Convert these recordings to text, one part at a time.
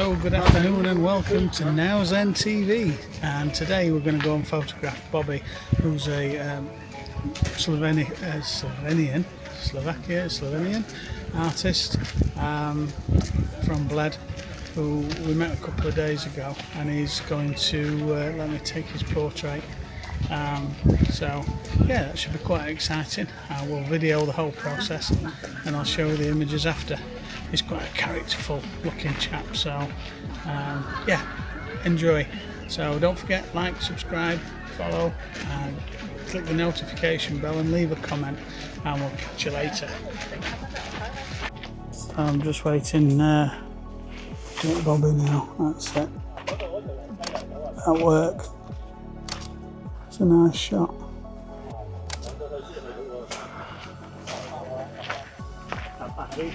Hello, good afternoon and welcome to Now Zen TV, and today we're going to go and photograph Bobby, who's a Slovenian artist from Bled, who we met a couple of days ago, and he's going to let me take his portrait. So yeah, that should be quite exciting. I will video the whole process and I'll show you the images after. He's quite a characterful looking chap, so yeah, enjoy. So don't forget, like, subscribe, follow, and click the notification bell and leave a comment, and we'll catch you later. I'm just waiting to get Bobby now. That's it. At work. It's a nice shot. Okay.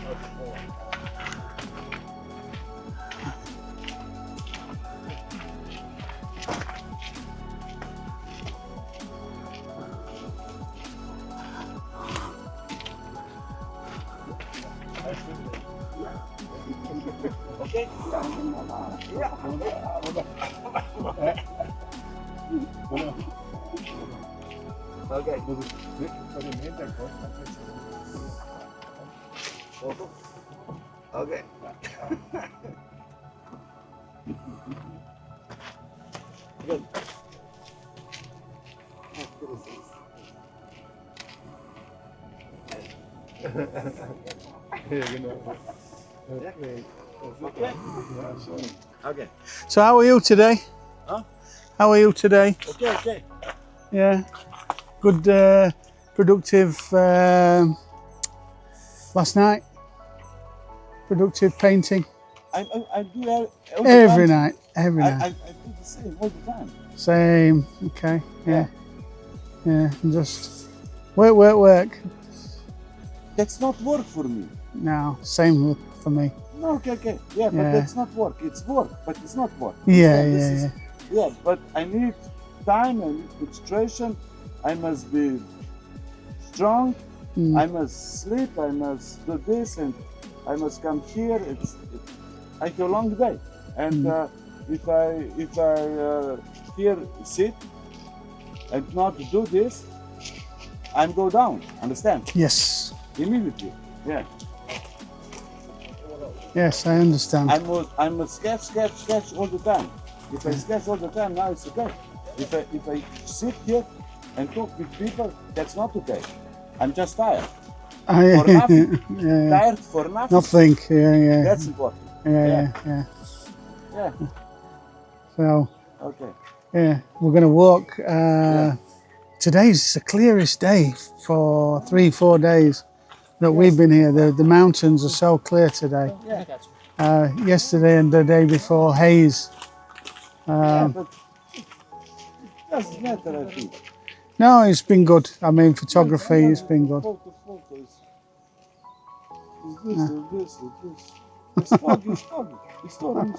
Okay. Okay. Good. Okay. So how are you today? Huh? How are you today? Okay, okay. Yeah. Good, productive last night? Productive painting? I do all Every the time. night, every night. I do the same all the time. Same, okay, yeah. Yeah, just work. That's not work for me. No, same for me. No, okay. Yeah, but Yeah. that's not work. It's work, but it's not work. Yeah, This yeah. Yeah, but I need time, I need concentration. I must be strong. I must sleep. I must do this, and I must come here. I have a long day, and if I here sit and not do this, I'm go down. Understand? Yes, Immediately. Yeah. yes, I understand. I must sketch all the time. If I sketch all the time, now it's okay. If I sit here and talk with people, that's not okay. I'm just tired. For nothing. Yeah. Tired for nothing. Nothing, yeah. That's important. Yeah. Yeah. So, Okay. yeah, we're going to walk. Today's the clearest day for 3-4 days that we've been here. The mountains are so clear today. Yeah. Yesterday and the day before, haze. But it doesn't matter, I think. No, it's been good. I mean, photography, it's been good. Photos. This. It's foggy. It's stormy.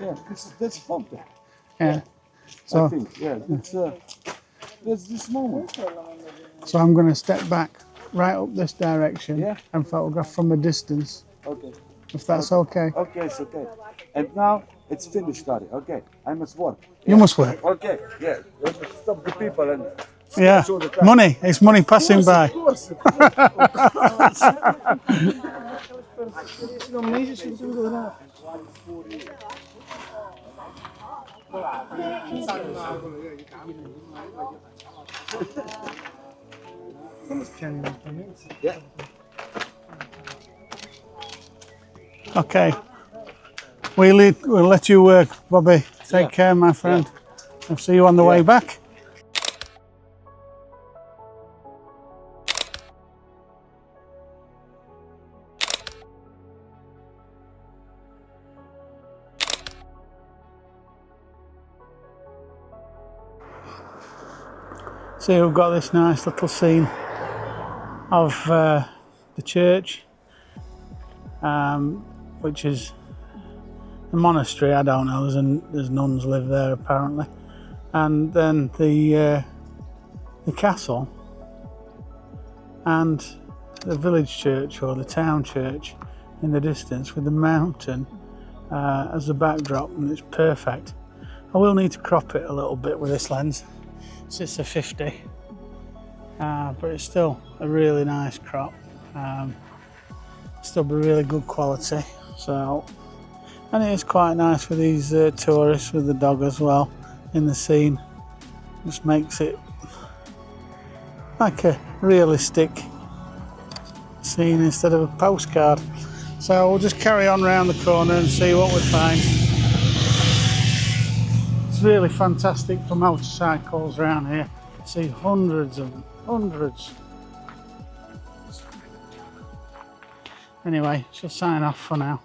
Yeah, that's foggy. Yeah. So, I think, yeah, that's this moment. so I'm going to step back right up this direction and photograph from a distance, Okay. if that's okay. Okay, it's okay. And now it's finished, Kari. Okay, I must work. You must work. Okay, yeah. Let me stop the people and Yeah, all the time. money. It's money passing by. Of course. Yeah. Okay. We'll let you work, Bobby. Take care, my friend. I'll see you on the way back. See, we've got this nice little scene of the church, which is the monastery. I don't know. There's nuns live there apparently, and then the castle and the village church or the town church in the distance with the mountain as a backdrop, and it's perfect. I will need to crop it a little bit with this lens. It's a 50, but it's still a really nice crop. Still be really good quality. So, and it is quite nice for these tourists with the dog as well in the scene. Just makes it like a realistic scene instead of a postcard. So we'll just carry on round the corner and see what we find. It's really fantastic for motorcycles around here. See hundreds of them, hundreds. Anyway, she'll sign off for now.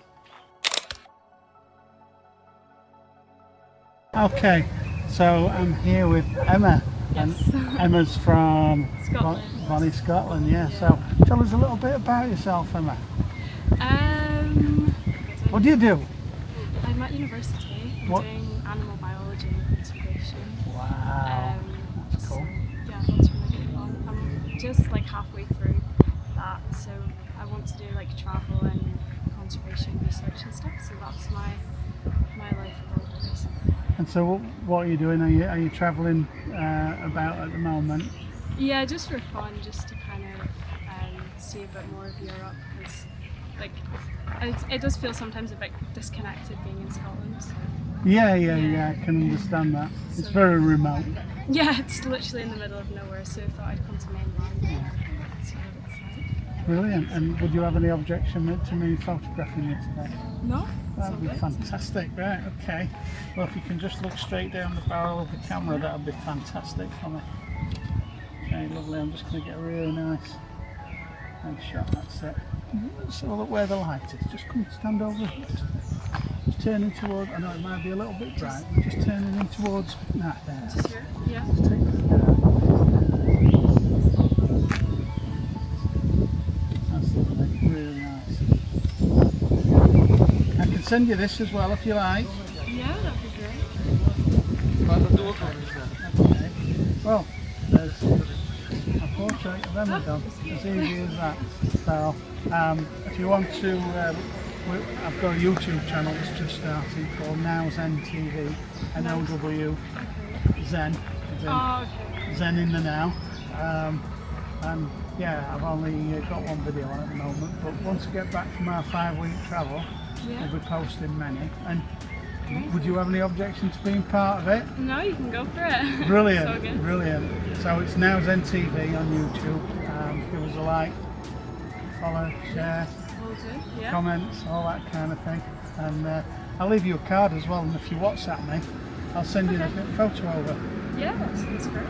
Okay, so I'm here with Emma. Yes. And Emma's from Scotland. Scotland, yeah. So tell us a little bit about yourself, Emma. What do you do? I'm at university. I'm doing animal biology and conservation. Wow, that's cool. So, yeah, that's really good fun. I'm just like halfway through that, so I want to do like travel and conservation research and stuff. So that's my life goal, basically. And so what are you doing? Are you travelling about at the moment? Yeah, just for fun, just to kind of see a bit more of Europe, because like it does feel sometimes a bit disconnected being in Scotland. So. Yeah, I can understand that. It's very remote. Yeah, it's literally in the middle of nowhere, so I thought I'd come to mainland and see what it's like. Brilliant. And would you have any objection to me photographing you today? No? That would be fantastic, right, okay. Well, if you can just look straight down the barrel of the camera, that would be fantastic for me. Okay, lovely. I'm just going to get a really nice shot, that's it. So look where the light is. Just come stand over here. Just turning towards, I know it might be a little bit bright, but just turning in towards, there. Just here? Yeah. Just take it there. That's lovely, really nice. I can send you this as well if you like. Yeah, that'd be great. Okay. Well, there's a portrait of Emma done, as easy as that. So, if you want to, I've got a YouTube channel that's just started called Now Zen TV, NOW Zen, Zen in the Now. And yeah, I've only got one video on at the moment, but once we get back from our 5-week travel, we'll be posting many. And would you have any objection to being part of it? No, you can go for it. Brilliant, So good. brilliant. So it's Now Zen TV on YouTube. Give us a like, follow, share, Will do, yeah. comments, all that kind of thing. And I'll leave you a card as well, and if you WhatsApp me, I'll send you the photo over. Yeah, that sounds great.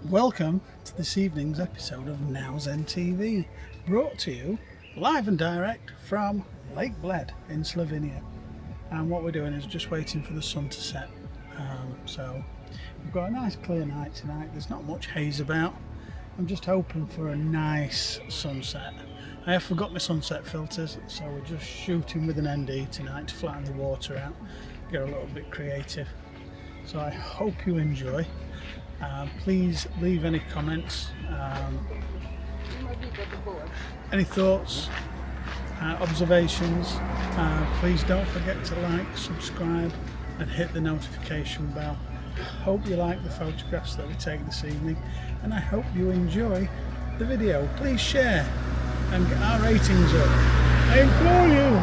Welcome to this evening's episode of Now Zen TV, brought to you live and direct from Lake Bled in Slovenia. And what we're doing is just waiting for the sun to set. So we've got a nice clear night tonight. There's not much haze about. I'm just hoping for a nice sunset. I have forgot my sunset filters, so we're just shooting with an ND tonight to flatten the water out, get a little bit creative. So I hope you enjoy. Please leave any comments, any thoughts, observations. Please don't forget to like, subscribe and hit the notification bell. Hope you like the photographs that we take this evening, and I hope you enjoy the video. Please share and get our ratings up. I implore you.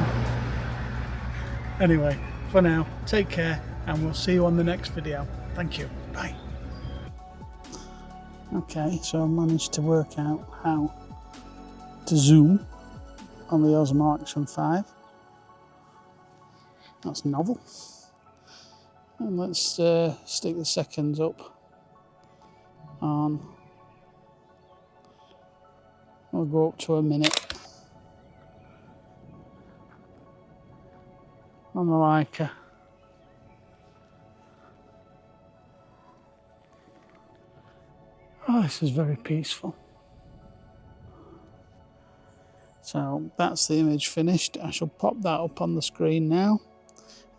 Anyway, for now, take care and we'll see you on the next video. Thank you. Bye. Okay, so I managed to work out how to zoom on the Osmo Action 5. That's novel. And let's stick the seconds up on. We'll go up to a minute on the Leica. Oh, this is very peaceful. So that's the image finished. I shall pop that up on the screen now.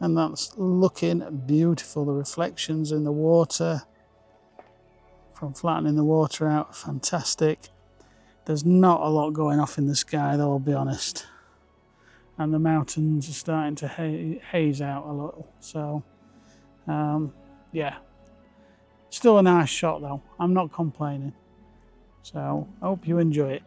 And that's looking beautiful. The reflections in the water from flattening the water out are fantastic. There's not a lot going off in the sky though, I'll be honest. And the mountains are starting to haze out a little. So, yeah. Still a nice shot though. I'm not complaining. So, I hope you enjoy it.